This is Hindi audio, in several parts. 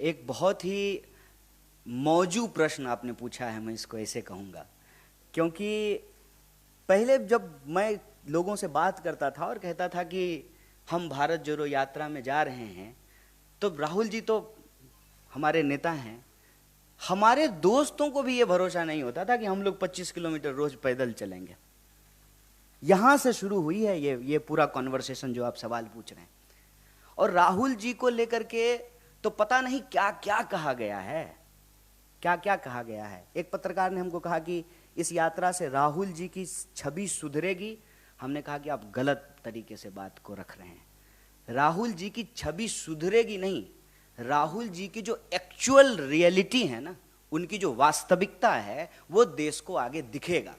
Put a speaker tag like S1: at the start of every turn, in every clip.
S1: एक बहुत ही मौजू प्रश्न आपने पूछा है, मैं इसको ऐसे कहूँगा। क्योंकि पहले जब मैं लोगों से बात करता था और कहता था कि हम भारत जोड़ो यात्रा में जा रहे हैं, तो राहुल जी तो हमारे नेता हैं, हमारे दोस्तों को भी ये भरोसा नहीं होता था कि हम लोग 25 किलोमीटर रोज पैदल चलेंगे। यहां से शुरू हुई है ये पूरा कॉन्वर्सेशन जो आप सवाल पूछ रहे हैं। और राहुल जी को लेकर के तो पता नहीं क्या क्या कहा गया है, क्या क्या कहा गया है। एक पत्रकार ने हमको कहा कि इस यात्रा से राहुल जी की छवि सुधरेगी। हमने कहा कि आप गलत तरीके से बात को रख रहे हैं। राहुल जी की छवि सुधरेगी नहीं, राहुल जी की जो एक्चुअल रियलिटी है ना, उनकी जो वास्तविकता है, वो देश को आगे दिखेगा।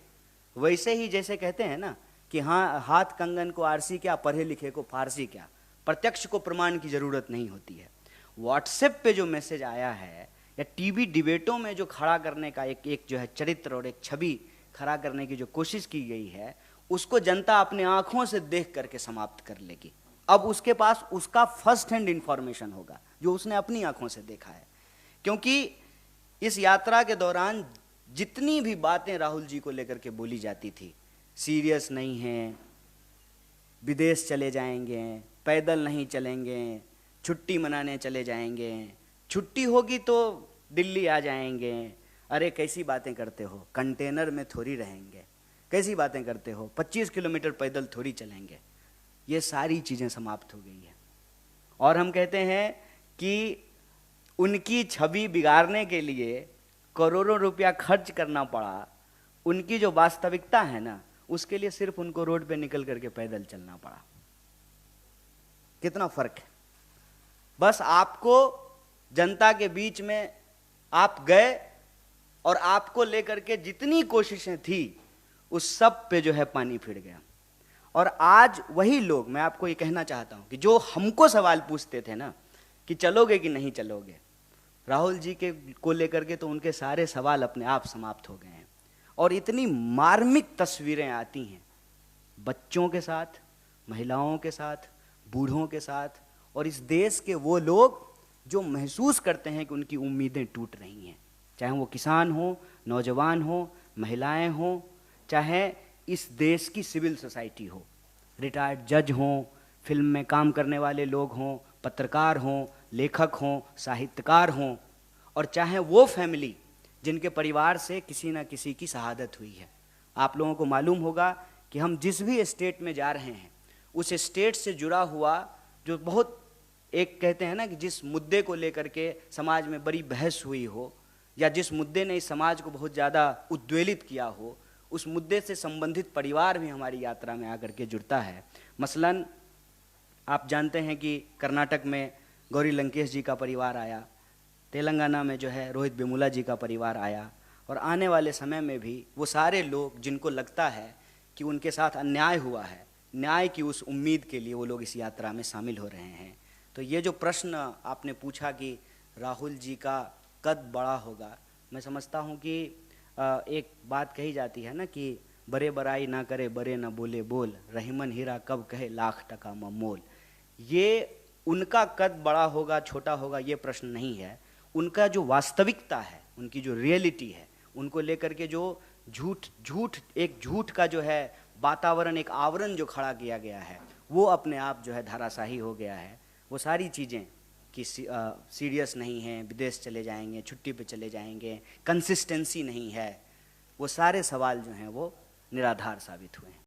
S1: वैसे ही जैसे कहते हैं ना कि हाँ, हाथ कंगन को आरसी क्या, पढ़े लिखे को फारसी क्या। प्रत्यक्ष को प्रमाण की जरूरत नहीं होती है। व्हाट्सएप पे जो मैसेज आया है या टीवी डिबेटों में जो खड़ा करने का एक जो है चरित्र और एक छवि खड़ा करने की जो कोशिश की गई है, उसको जनता अपने आंखों से देख करके समाप्त कर लेगी। अब उसके पास उसका फर्स्ट हैंड इंफॉर्मेशन होगा जो उसने अपनी आंखों से देखा है। क्योंकि इस यात्रा के दौरान जितनी भी बातें राहुल जी को लेकर के बोली जाती थी, सीरियस नहीं है, विदेश चले जाएंगे, पैदल नहीं चलेंगे, छुट्टी मनाने चले जाएंगे, छुट्टी होगी तो दिल्ली आ जाएंगे, अरे कैसी बातें करते हो, कंटेनर में थोड़ी रहेंगे, कैसी बातें करते हो, 25 किलोमीटर पैदल थोड़ी चलेंगे। ये सारी चीज़ें समाप्त हो गई हैं। और हम कहते हैं कि उनकी छवि बिगाड़ने के लिए करोड़ों रुपया खर्च करना पड़ा। उनकी जो वास्तविकता है ना, उसके लिए सिर्फ उनको रोड पे निकल करके पैदल चलना पड़ा। कितना फर्क है। बस आपको जनता के बीच में आप गए और आपको लेकर के जितनी कोशिशें थी उस सब पे जो है पानी फिर गया। और आज वही लोग, मैं आपको ये कहना चाहता हूं कि जो हमको सवाल पूछते थे ना कि चलोगे कि नहीं चलोगे, राहुल जी के को लेकर के तो उनके सारे सवाल अपने आप समाप्त हो गए हैं। और इतनी मार्मिक तस्वीरें आती हैं बच्चों के साथ, महिलाओं के साथ, बूढ़ों के साथ, और इस देश के वो लोग जो महसूस करते हैं कि उनकी उम्मीदें टूट रही हैं। चाहे वो किसान हो, नौजवान हो, महिलाएं हो, चाहे इस देश की सिविल सोसाइटी हो, रिटायर्ड जज हों, फिल्म में काम करने वाले लोग हों, पत्रकार हों, लेखक हों, साहित्यकार हों, और चाहे वो फैमिली जिनके परिवार से किसी न किसी की शहादत हुई है। आप लोगों को मालूम होगा कि हम जिस भी स्टेट में जा रहे हैं, उस स्टेट से जुड़ा हुआ जो बहुत एक कहते हैं ना कि जिस मुद्दे को लेकर के समाज में बड़ी बहस हुई हो, या जिस मुद्दे ने इस समाज को बहुत ज़्यादा उद्वेलित किया हो, उस मुद्दे से संबंधित परिवार भी हमारी यात्रा में आकर के जुड़ता है। मसलन आप जानते हैं कि कर्नाटक में गौरी लंकेश जी का परिवार आया, तेलंगाना में जो है रोहित वेमुला जी का परिवार आया, और आने वाले समय में भी वो सारे लोग जिनको लगता है कि उनके साथ अन्याय हुआ है, न्याय की उस उम्मीद के लिए वो लोग इस यात्रा में शामिल हो रहे हैं। तो ये जो प्रश्न आपने पूछा कि राहुल जी का कद बड़ा होगा, मैं समझता हूँ कि एक बात कही जाती है ना कि बड़े बड़ाई ना करे, बड़े ना बोले बोल, रहीमन हीरा कब कहे लाख टका मोल। ये उनका कद बड़ा होगा छोटा होगा ये प्रश्न नहीं है। उनका जो वास्तविकता है, उनकी जो रियलिटी है, उनको लेकर के जो झूठ का जो है वातावरण, एक आवरण जो खड़ा किया गया है, वो अपने आप जो है धराशाही हो गया है। वो सारी चीज़ें कि सीरियस नहीं है, विदेश चले जाएंगे, छुट्टी पे चले जाएंगे, कंसिस्टेंसी नहीं है, वो सारे सवाल जो हैं वो निराधार साबित हुए हैं।